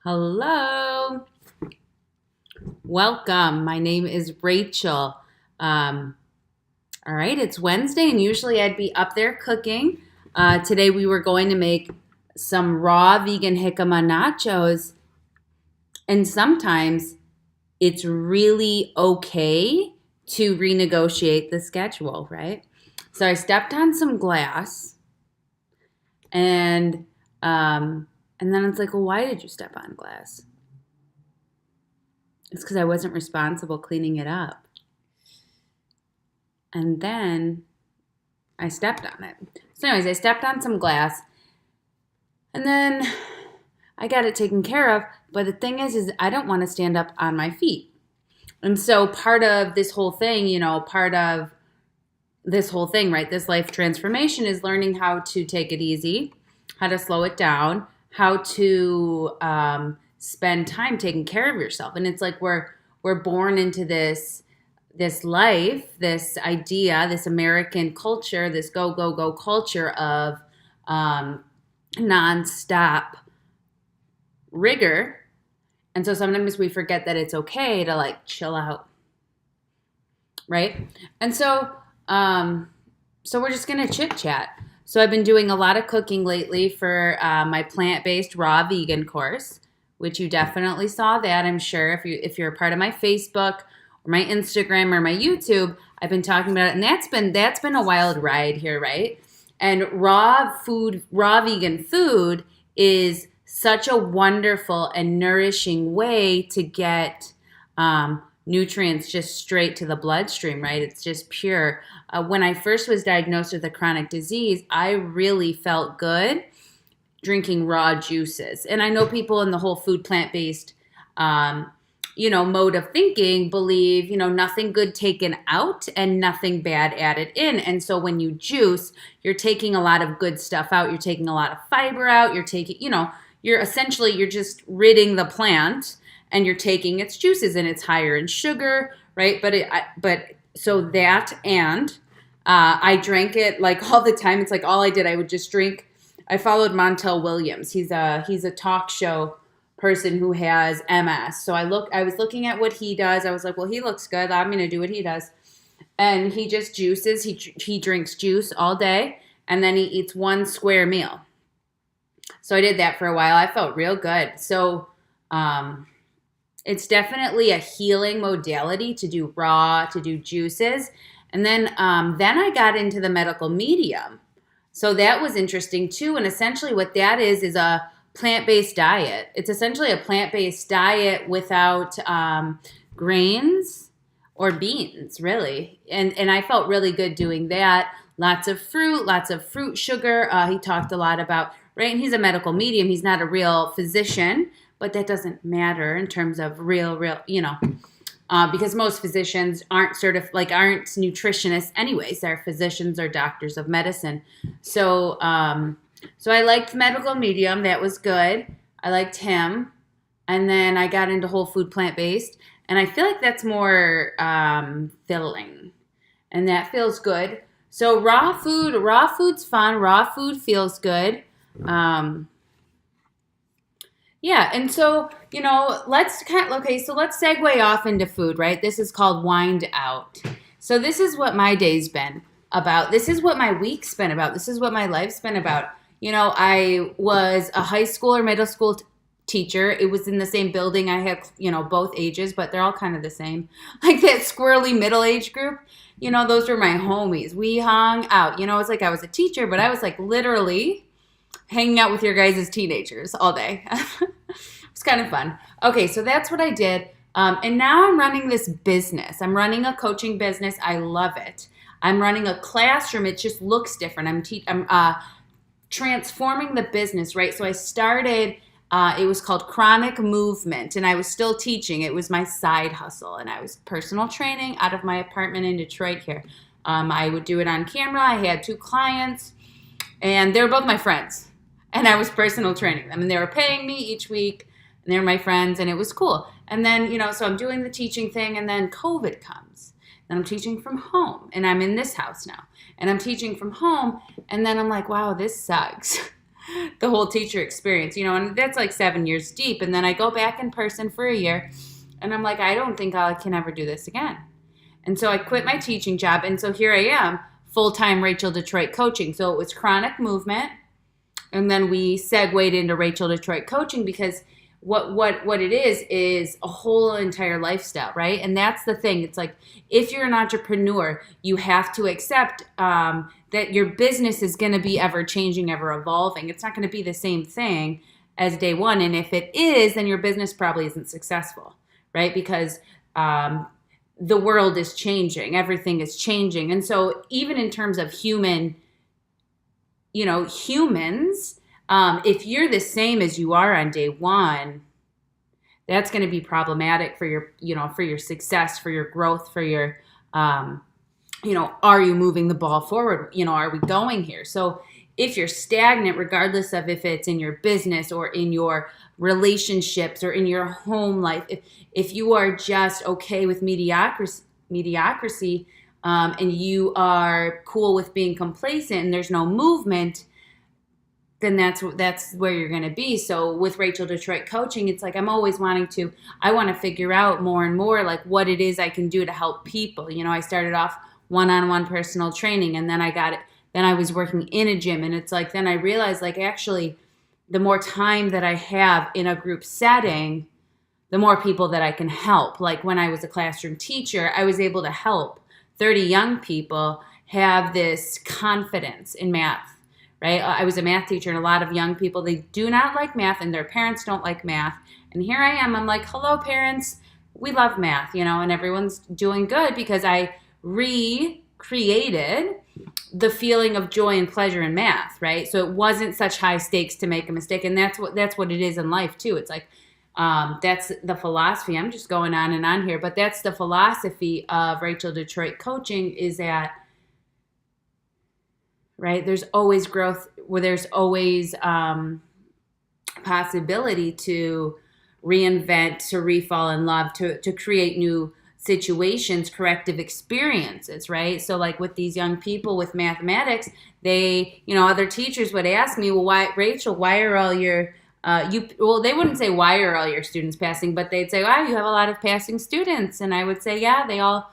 Hello. Welcome. My name is Rachel. Um, all right, it's Wednesday, and usually I'd be up there cooking. Today we were going to make some raw vegan jicama nachos, and sometimes it's really okay to renegotiate the schedule, right? So I stepped on some glass, and and then it's like, well, why did you step on glass? It's because I wasn't responsible cleaning it up. And then I stepped on it. So, anyways, I stepped on some glass and then I got it taken care of. But the thing is I don't want to stand up on my feet. And so, part of this whole thing, part of this whole thing, right? This life transformation is learning how to take it easy, how to slow it down, how to spend time taking care of yourself. And it's like we're born into this life, this idea, this American culture, this go go go culture of nonstop rigor. And so sometimes we forget that it's okay to like chill out, right? And so we're just gonna chit chat. So I've been doing a lot of cooking lately for my plant-based raw vegan course, which you definitely saw that, I'm sure, if you're a part of my Facebook or my Instagram or my YouTube. I've been talking about it, and that's been a wild ride here, right? And raw vegan food is such a wonderful and nourishing way to get nutrients just straight to the bloodstream, right? It's just pure. When I first was diagnosed with a chronic disease, I really felt good drinking raw juices. And I know people in the whole food plant-based, mode of thinking believe, nothing good taken out and nothing bad added in. And so when you juice, you're taking a lot of good stuff out. You're taking a lot of fiber out. You're taking, you're just ridding the plant and you're taking its juices, and it's higher in sugar, right? I drank it like all the time. It's like all I did, I would just drink. I followed Montel Williams. He's a talk show person who has MS. So I was looking at what he does. I was like, well, he looks good. I'm going to do what he does. And he just juices. He drinks juice all day, and then he eats one square meal. So I did that for a while. I felt real good. So it's definitely a healing modality to do raw, to do juices. And then I got into the medical medium. So that was interesting too. And essentially what that is a plant-based diet. It's essentially a plant-based diet without grains or beans, really. And I felt really good doing that. Lots of fruit sugar. He talked a lot about, right? And he's a medical medium. He's not a real physician, but that doesn't matter in terms of real, because most physicians aren't aren't nutritionists anyways. They're physicians or doctors of medicine. So I liked medical medium. That was good. I liked him. And then I got into whole food plant-based. And I feel like that's more filling. And that feels good. So raw food's fun. Raw food feels good. Yeah, and so, let's segue off into food, right? This is called Wind Out. So this is what my day's been about. This is what my week's been about. This is what my life's been about. I was a high school or middle school teacher. It was in the same building. I had, both ages, but they're all kind of the same. Like that squirrely middle-age group, those were my homies. We hung out. It's like I was a teacher, but I was like literally hanging out with your guys' teenagers all day. It's kind of fun. Okay, so that's what I did. And now I'm running this business. I'm running a coaching business. I love it. I'm running a classroom. It just looks different. I'm transforming the business, right? So I started, it was called Chronic Movement, and I was still teaching. It was my side hustle, and I was personal training out of my apartment in Detroit here. I would do it on camera. I had 2 clients, and they were both my friends. And I was personal training them. And they were paying me each week. And they were my friends. And it was cool. And then, so I'm doing the teaching thing. And then COVID comes. And I'm teaching from home. And I'm in this house now. And I'm teaching from home. And then I'm like, wow, this sucks. the whole teacher experience, and that's like 7 years deep. And then I go back in person for a year and I'm like, I don't think I can ever do this again. And so I quit my teaching job. And so here I am, full-time Rachel Detroit coaching. So it was chronic movement. And then we segued into Rachel Detroit coaching because what it is a whole entire lifestyle, right? And that's the thing. It's like, if you're an entrepreneur, you have to accept that your business is going to be ever changing, ever evolving. It's not going to be the same thing as day one. And if it is, then your business probably isn't successful, right? Because the world is changing. Everything is changing. And so even in terms of humans, if you're the same as you are on day one, that's going to be problematic for your success, for your growth, for your, are you moving the ball forward? Are we going here? So if you're stagnant, regardless of if it's in your business or in your relationships or in your home life, if you are just okay with mediocrity, and you are cool with being complacent and there's no movement, then that's where you're going to be. So with Rachel Detroit coaching, it's like I want to figure out more and more like what it is I can do to help people. I started off one-on-one personal training, and then then I was working in a gym, and it's like, then I realized like actually the more time that I have in a group setting, the more people that I can help. Like when I was a classroom teacher, I was able to help 30 young people have this confidence in math. Right? I was a math teacher, and a lot of young people, they do not like math, and their parents don't like math. And here I am, I'm like, hello, parents, we love math, and everyone's doing good because I recreated the feeling of joy and pleasure in math, right? So it wasn't such high stakes to make a mistake, and that's what it is in life too. It's like that's the philosophy. I'm just going on and on here, but that's the philosophy of Rachel Detroit coaching, is that, right? There's always growth, where there's always possibility to reinvent, to refall in love, to create new situations, corrective experiences, right? So like with these young people with mathematics, they, other teachers would ask me, well, why are all your, they wouldn't say, why are all your students passing? But they'd say, wow, you have a lot of passing students. And I would say, yeah, they all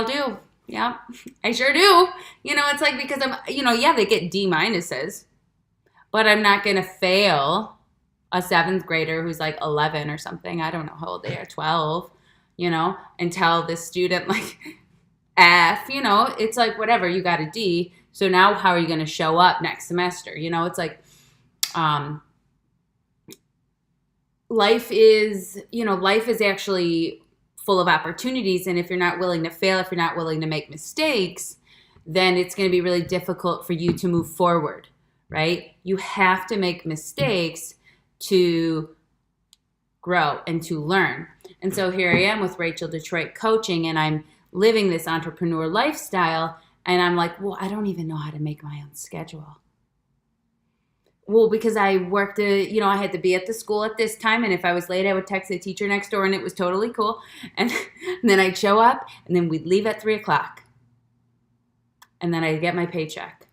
do. Yeah, I sure do. It's like, because I'm, they get D minuses, but I'm not going to fail a 7th grader who's like 11 or something. I don't know how old they are, 12, and tell this student like F, it's like, whatever, you got a D. So now how are you going to show up next semester? It's like, life is actually full of opportunities. And if you're not willing to fail, if you're not willing to make mistakes, then it's going to be really difficult for you to move forward, right? You have to make mistakes to grow and to learn. And so here I am with Rachel Detroit coaching, and I'm living this entrepreneur lifestyle. And I'm like, well, I don't even know how to make my own schedule. Well, because I worked, I had to be at the school at this time. And if I was late, I would text the teacher next door, and it was totally cool. And then I'd show up, and then we'd leave at 3:00. And then I'd get my paycheck.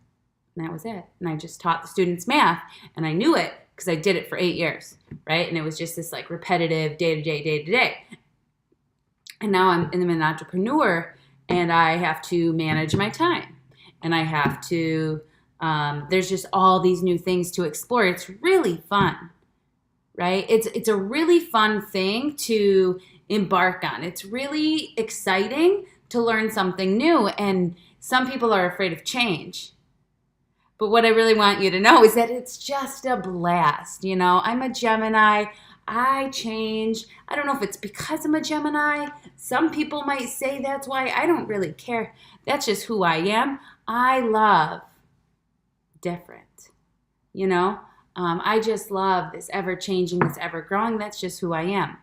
And that was it. And I just taught the students math, and I knew it because I did it for 8 years, right? And it was just this like repetitive day to day. And now I'm an entrepreneur, and I have to manage my time, and I have to, there's just all these new things to explore. It's really fun, right? It's a really fun thing to embark on. It's really exciting to learn something new, and some people are afraid of change. But what I really want you to know is that it's just a blast. I'm a Gemini. I change. I don't know if it's because I'm a Gemini. Some people might say that's why. I don't really care. That's just who I am. I love different. I just love this ever changing, this ever growing. That's just who I am.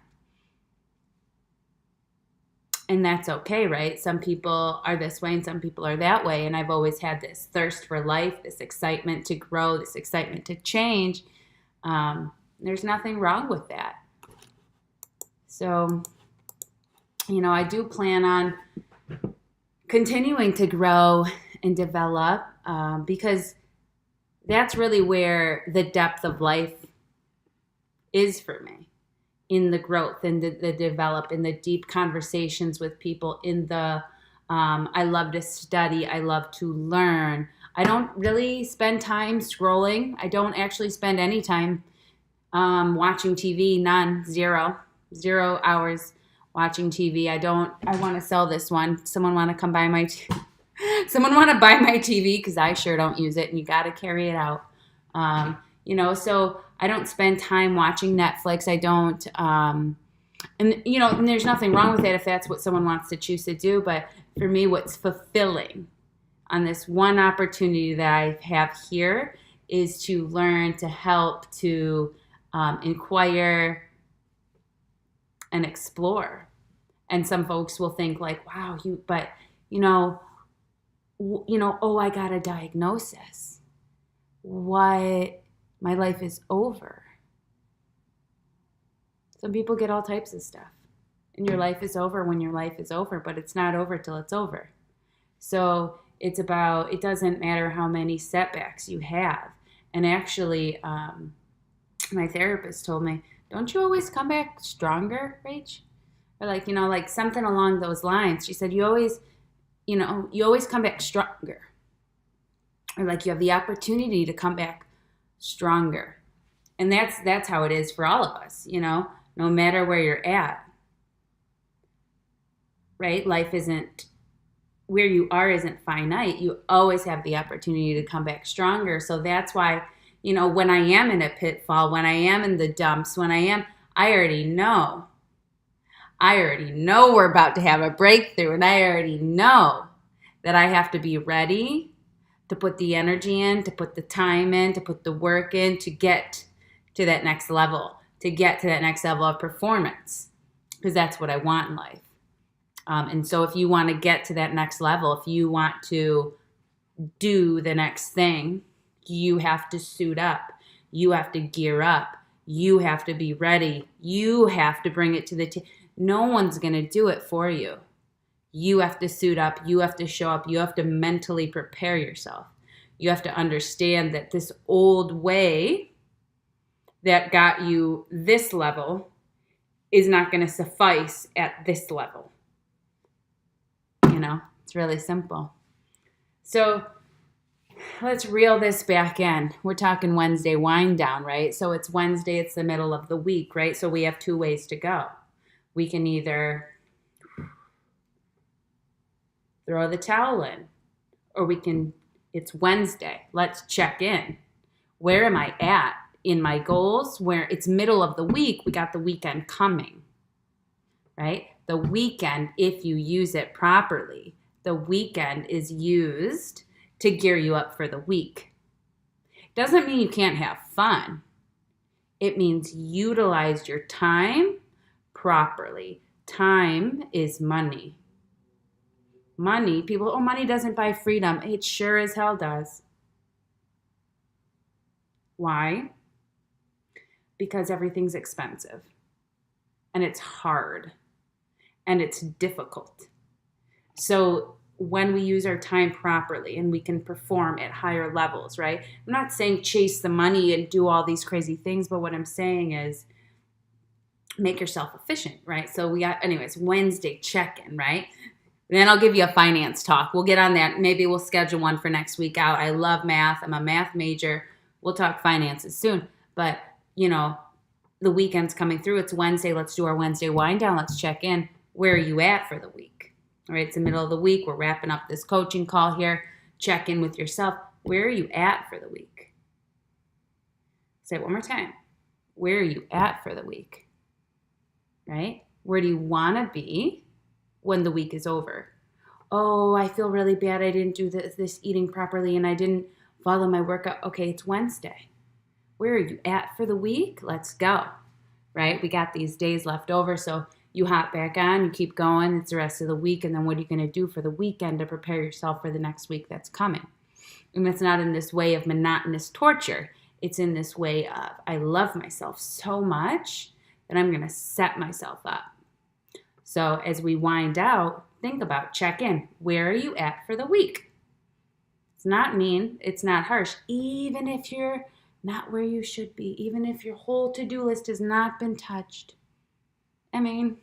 And that's okay, right? Some people are this way and some people are that way. And I've always had this thirst for life, this excitement to grow, this excitement to change. There's nothing wrong with that. So, I do plan on continuing to grow and develop because that's really where the depth of life is for me, in the growth and the develop, in the deep conversations with people, in the I love to study, I love to learn. I don't really spend time scrolling. I don't actually spend any time watching TV. None. Zero hours watching TV. I want to sell this one. Someone want to come buy my someone want to buy my TV, because I sure don't use it, and you got to carry it out. So I don't spend time watching Netflix. I don't, and there's nothing wrong with it if that's what someone wants to choose to do. But for me, what's fulfilling on this one opportunity that I have here is to learn, to help, to inquire and explore. And some folks will think like, wow, oh, I got a diagnosis. What? My life is over. Some people get all types of stuff. And your life is over when your life is over, but it's not over till it's over. So it doesn't matter how many setbacks you have. And actually, my therapist told me, don't you always come back stronger, Rach? Or like something along those lines. She said, you always come back stronger. Or like you have the opportunity to come back stronger. And that's how it is for all of us, no matter where you're at. Right? Life isn't, where you are isn't finite. You always have the opportunity to come back stronger. So that's why, when I am in a pitfall, when I am in the dumps, I already know we're about to have a breakthrough, and I already know that I have to be ready to put the energy in, to put the time in, to put the work in, to get to that next level, of performance, because that's what I want in life. And so if you want to get to that next level, if you want to do the next thing, you have to suit up. You have to gear up. You have to be ready. You have to bring it to the table. No one's going to do it for you. You have to suit up. You have to show up. You have to mentally prepare yourself. You have to understand that this old way that got you this level is not going to suffice at this level. It's really simple. So let's reel this back in. We're talking Wednesday wind down, right? So it's Wednesday, it's the middle of the week, right? So we have two ways to go. We can either throw the towel in, or it's Wednesday. Let's check in. Where am I at in my goals? Where it's middle of the week, we got the weekend coming, right? The weekend, if you use it properly, the weekend is used to gear you up for the week. Doesn't mean you can't have fun. It means utilize your time properly. Time is money. Money doesn't buy freedom. It sure as hell does. Why? Because everything's expensive. And it's hard. And it's difficult. So when we use our time properly and we can perform at higher levels, right? I'm not saying chase the money and do all these crazy things, but what I'm saying is make yourself efficient, right? So we got, Wednesday check-in, right? Then I'll give you a finance talk. We'll get on that. Maybe we'll schedule one for next week out. I love math. I'm a math major. We'll talk finances soon. But, the weekend's coming through. It's Wednesday. Let's do our Wednesday wind down. Let's check in. Where are you at for the week? All right, it's the middle of the week. We're wrapping up this coaching call here. Check in with yourself. Where are you at for the week? Say it one more time. Where are you at for the week? Right? Where do you want to be when the week is over? Oh, I feel really bad. I didn't do this eating properly and I didn't follow my workout. Okay, it's Wednesday. Where are you at for the week? Let's go. Right? We got these days left over, so you hop back on, you keep going. It's the rest of the week, and then what are you going to do for the weekend to prepare yourself for the next week that's coming? And it's not in this way of monotonous torture. It's in this way of, I love myself so much that I'm going to set myself up. So as we wind out, think about, check in. Where are you at for the week? It's not mean. It's not harsh. Even if you're not where you should be, even if your whole to-do list has not been touched. I mean,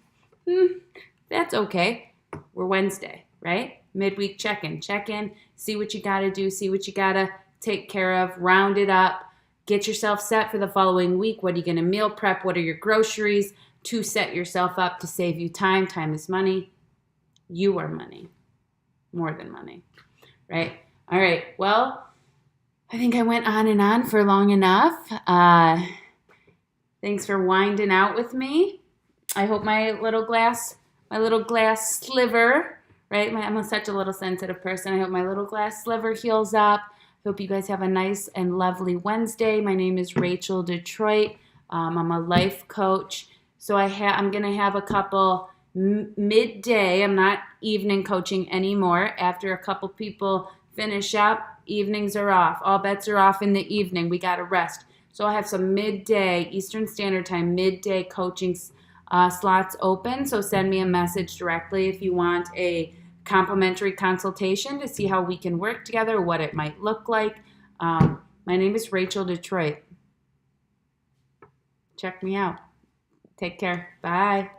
that's okay. We're Wednesday, right? Midweek check-in. Check in, see what you got to do, see what you got to take care of, round it up, get yourself set for the following week. What are you going to meal prep? What are your groceries to set yourself up to save you time? Time is money. You are money. More than money, right? All right. Well, I think I went on and on for long enough. Thanks for winding out with me. I hope my little glass sliver, right? I'm such a little sensitive person. I hope my little glass sliver heals up. Hope you guys have a nice and lovely Wednesday. My name is Rachel Detroit. I'm a life coach. So I'm going to have a couple midday. I'm not evening coaching anymore. After a couple people finish up, evenings are off. All bets are off in the evening. We got to rest. So I'll have some midday, Eastern Standard Time, midday coaching slots open. So send me a message directly if you want a complimentary consultation to see how we can work together, what it might look like. My name is Rachel Detroit. Check me out. Take care. Bye.